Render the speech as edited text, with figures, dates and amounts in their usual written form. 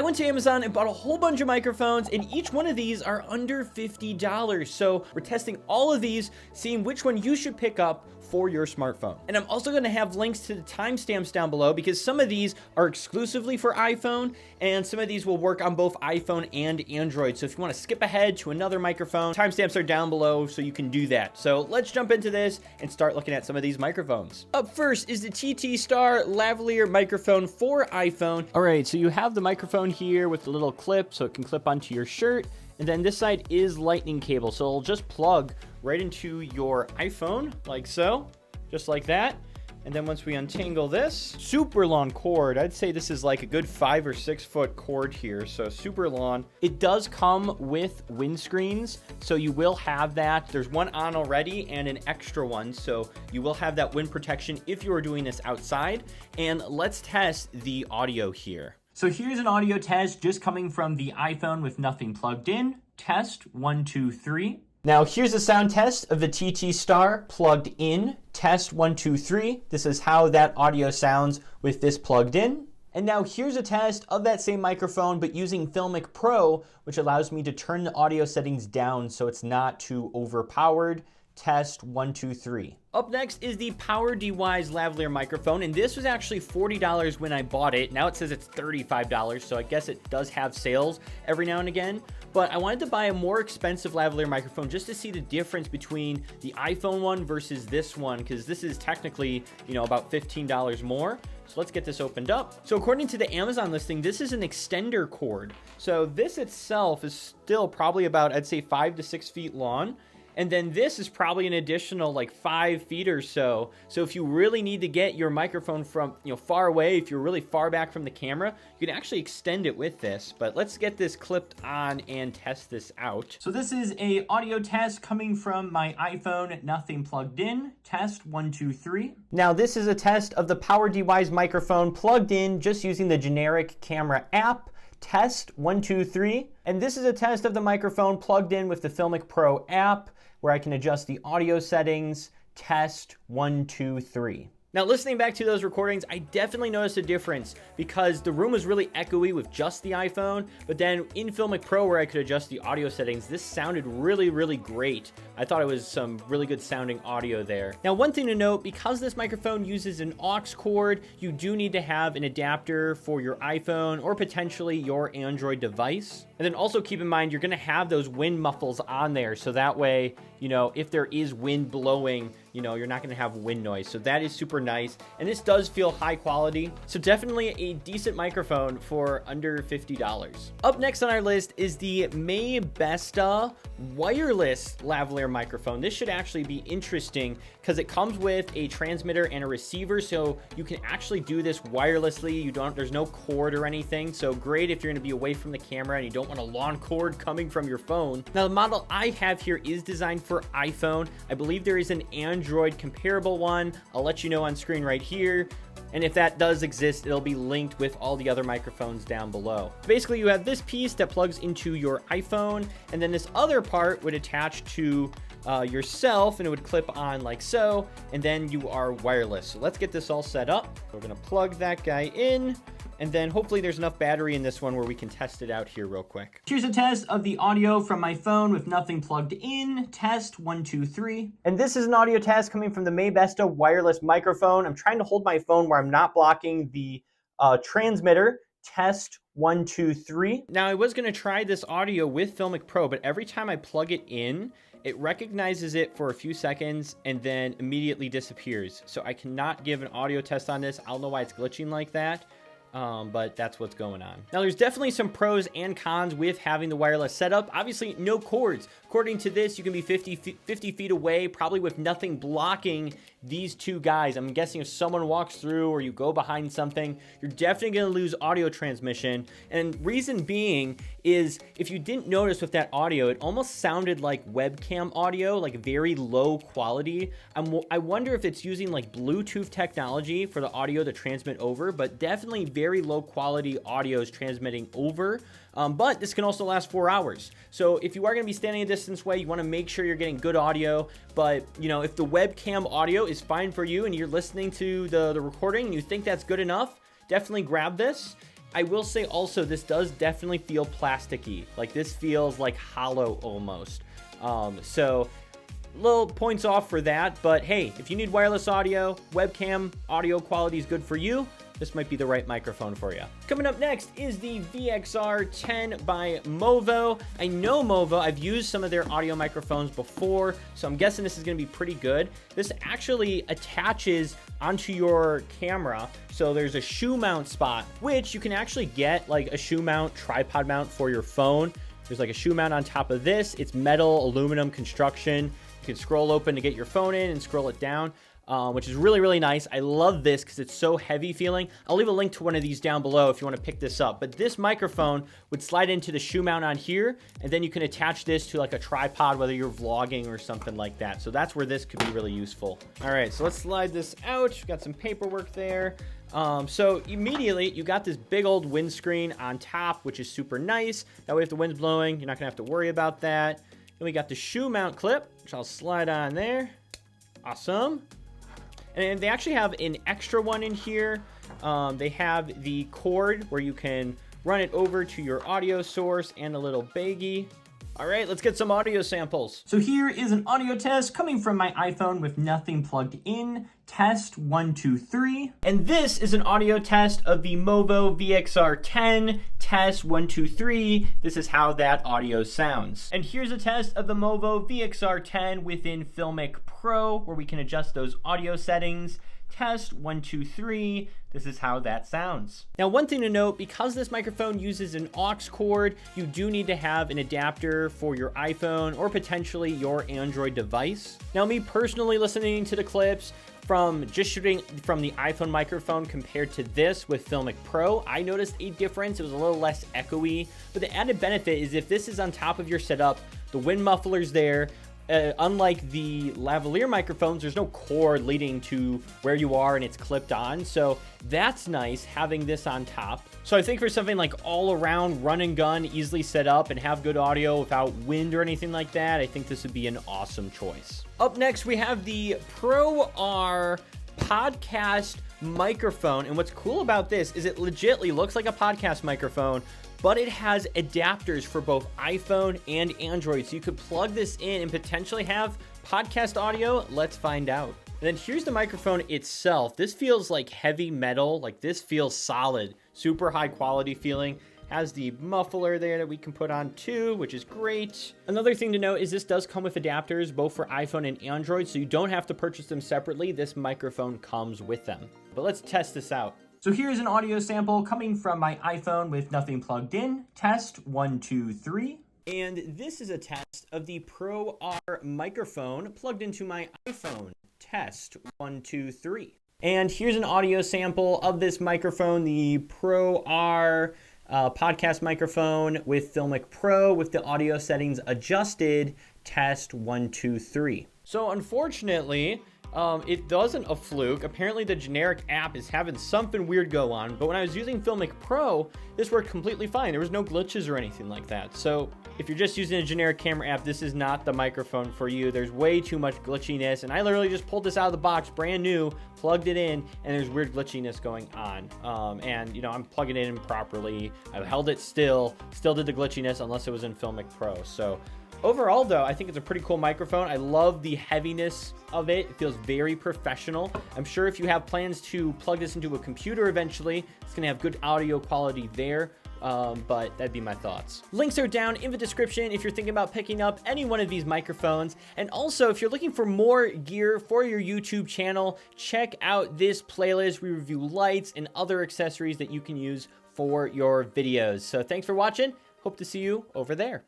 went to Amazon and bought a whole bunch of microphones, and each one of these are under $50. So we're testing all of these, seeing which one you should pick up for your smartphone. And I'm also going to have links to the timestamps down below, because some of these are exclusively for iPhone, and some of these will work on both iPhone and Android. So if you want to skip ahead to another microphone, timestamps are down below so you can do that. So let's jump into this and start looking at some of these microphones. Up first is the TTSTAR Lav Mic microphone for iPhone. All right, so you have the microphone here with the little clip so it can clip onto your shirt. And then this side is lightning cable, so it'll just plug right into your iPhone, like so, just like that. And then once we untangle this, super long cord. I'd say this is like a good 5 or 6 foot cord here, so super long. It does come with windscreens, so you will have that. There's one on already and an extra one, so you will have that wind protection if you are doing this outside. And let's test the audio here. So here's an audio test just coming from the iPhone with nothing plugged in. Test 1, 2, 3. Now here's a sound test of the TTSTAR plugged in. Test 1, 2, 3. This is how that audio sounds with this plugged in. And now here's a test of that same microphone, but using Filmic Pro, which allows me to turn the audio settings down so it's not too overpowered. Test 1, 2, 3. Up next is the PowerDeWise Lav Mic microphone, and this was actually $40 when I bought it. Now it says it's $35, so I guess it does have sales every now and again. But I wanted to buy a more expensive lavalier microphone just to see the difference between the iPhone one versus this one, because this is technically, you know, about $15 more. So let's get this opened up. So according to the Amazon listing, this is an extender cord. So this itself is still probably about, I'd say, 5 to 6 feet long. And then this is probably an additional like 5 feet or so. So if you really need to get your microphone from, you know, far away, if you're really far back from the camera, you can actually extend it with this. But let's get this clipped on and test this out. So this is a audio test coming from my iPhone, nothing plugged in. Test 1, 2, 3. Now this is a test of the PowerDeWise microphone plugged in just using the generic camera app. Test 1, 2, 3. And this is a test of the microphone plugged in with the Filmic Pro app, where I can adjust the audio settings. Test 1, 2, 3. Now listening back to those recordings, I definitely noticed a difference because the room was really echoey with just the iPhone, but then in Filmic Pro where I could adjust the audio settings, this sounded really, really great. I thought it was some really good sounding audio there. Now one thing to note, because this microphone uses an aux cord, you do need to have an adapter for your iPhone or potentially your Android device. And then also keep in mind, you're gonna have those wind muffles on there, so that way, you know, if there is wind blowing, you know, you're not gonna have wind noise. So that is super nice. And this does feel high quality. So definitely a decent microphone for under $50. Up next on our list is the Maybesta Wireless Lav Mic microphone. This should actually be interesting because it comes with a transmitter and a receiver. So you can actually do this wirelessly. There's no cord or anything. So great if you're gonna be away from the camera and you don't want a long cord coming from your phone. Now the model I have here is designed for iPhone. I believe there is an Android comparable one. I'll let you know on screen right here. And if that does exist, it'll be linked with all the other microphones down below. Basically, you have this piece that plugs into your iPhone, and then this other part would attach to yourself, and it would clip on like so, and then you are wireless. So let's get this all set up. We're gonna plug that guy in, and then hopefully there's enough battery in this one where we can test it out here real quick. Here's a test of the audio from my phone with nothing plugged in. Test 1, 2, 3. And this is an audio test coming from the Maybesta wireless microphone. I'm trying to hold my phone where I'm not blocking the transmitter. Test 1, 2, 3. Now I was gonna try this audio with Filmic Pro, but every time I plug it in, it recognizes it for a few seconds and then immediately disappears. So I cannot give an audio test on this. I don't know why it's glitching like that. But that's what's going on. Now there's definitely some pros and cons with having the wireless setup. Obviously no cords. According to this, you can be 50 feet away, probably with nothing blocking these two guys. I'm guessing if someone walks through or you go behind something, you're definitely going to lose audio transmission. And reason being is, if you didn't notice with that audio, it almost sounded like webcam audio, like very low quality. I wonder if it's using like Bluetooth technology for the audio to transmit over, but definitely very low quality audio is transmitting over. But this can also last 4 hours. So if you are going to be standing a distance away, you want to make sure you're getting good audio. But, you know, if the webcam audio is fine for you and you're listening to the recording and you think that's good enough, definitely grab this. I will say also, this does definitely feel plasticky. Like this feels like hollow almost. So little points off for that, but hey, if you need wireless audio, webcam audio quality is good for you, this might be the right microphone for you. Coming up next is the VXR10 by Movo. I know Movo, I've used some of their audio microphones before, so I'm guessing this is gonna be pretty good. This actually attaches onto your camera, so there's a shoe mount spot, which you can actually get like a shoe mount, tripod mount for your phone. There's like a shoe mount on top of this. It's metal, aluminum construction. You can scroll open to get your phone in and scroll it down. Which is really, really nice. I love this because it's so heavy feeling. I'll leave a link to one of these down below if you want to pick this up. But this microphone would slide into the shoe mount on here, and then you can attach this to like a tripod, whether you're vlogging or something like that. So that's where this could be really useful. All right, so let's slide this out. We've got some paperwork there. So immediately you got this big old windscreen on top, which is super nice. That way if the wind's blowing, you're not gonna have to worry about that. Then we got the shoe mount clip, which I'll slide on there. Awesome. And they actually have an extra one in here. They have the cord where you can run it over to your audio source and a little baggie. All right, let's get some audio samples. So here is an audio test coming from my iPhone with nothing plugged in. Test 1, 2, 3. And this is an audio test of the Movo VXR10. Test 1, 2, 3. This is how that audio sounds. And here's a test of the Movo VXR10 within Filmic Pro, where we can adjust those audio settings. Test 1, 2, 3. This is how that sounds. Now, one thing to note, because this microphone uses an aux cord, you do need to have an adapter for your iPhone or potentially your Android device. Now, me personally listening to the clips from just shooting from the iPhone microphone compared to this with Filmic Pro, I noticed a difference. It was a little less echoey, but the added benefit is if this is on top of your setup, the wind muffler's there. Unlike the lavalier microphones, there's no cord leading to where you are and it's clipped on. So that's nice having this on top. So I think for something like all around run and gun, easily set up and have good audio without wind or anything like that, I think this would be an awesome choice. Up next, we have the Proar podcast microphone. And what's cool about this is it legitimately looks like a podcast microphone, but it has adapters for both iPhone and Android. So you could plug this in and potentially have podcast audio. Let's find out. And then here's the microphone itself. This feels like heavy metal. Like this feels solid, super high quality feeling. Has the muffler there that we can put on too, which is great. Another thing to note is this does come with adapters both for iPhone and Android, so you don't have to purchase them separately. This microphone comes with them. But let's test this out. So here's an audio sample coming from my iPhone with nothing plugged in. Test 1, 2, 3. And this is a test of the Proar microphone plugged into my iPhone. Test 1, 2, 3. And here's an audio sample of this microphone, the Proar podcast microphone with Filmic Pro with the audio settings adjusted. Test 1, 2, 3. So unfortunately, it wasn't a fluke. Apparently the generic app is having something weird go on, but when I was using Filmic Pro, this worked completely fine. There was no glitches or anything like that. So if you're just using a generic camera app, this is not the microphone for you. There's way too much glitchiness, and I literally just pulled this out of the box, brand new, plugged it in, and there's weird glitchiness going on. And you know, I'm plugging it in properly. I've held it still did the glitchiness unless it was in Filmic Pro. So overall, though, I think it's a pretty cool microphone. I love the heaviness of it. It feels very professional. I'm sure if you have plans to plug this into a computer eventually, it's going to have good audio quality there. But that'd be my thoughts. Links are down in the description if you're thinking about picking up any one of these microphones. And also, if you're looking for more gear for your YouTube channel, check out this playlist. We review lights and other accessories that you can use for your videos. So thanks for watching. Hope to see you over there.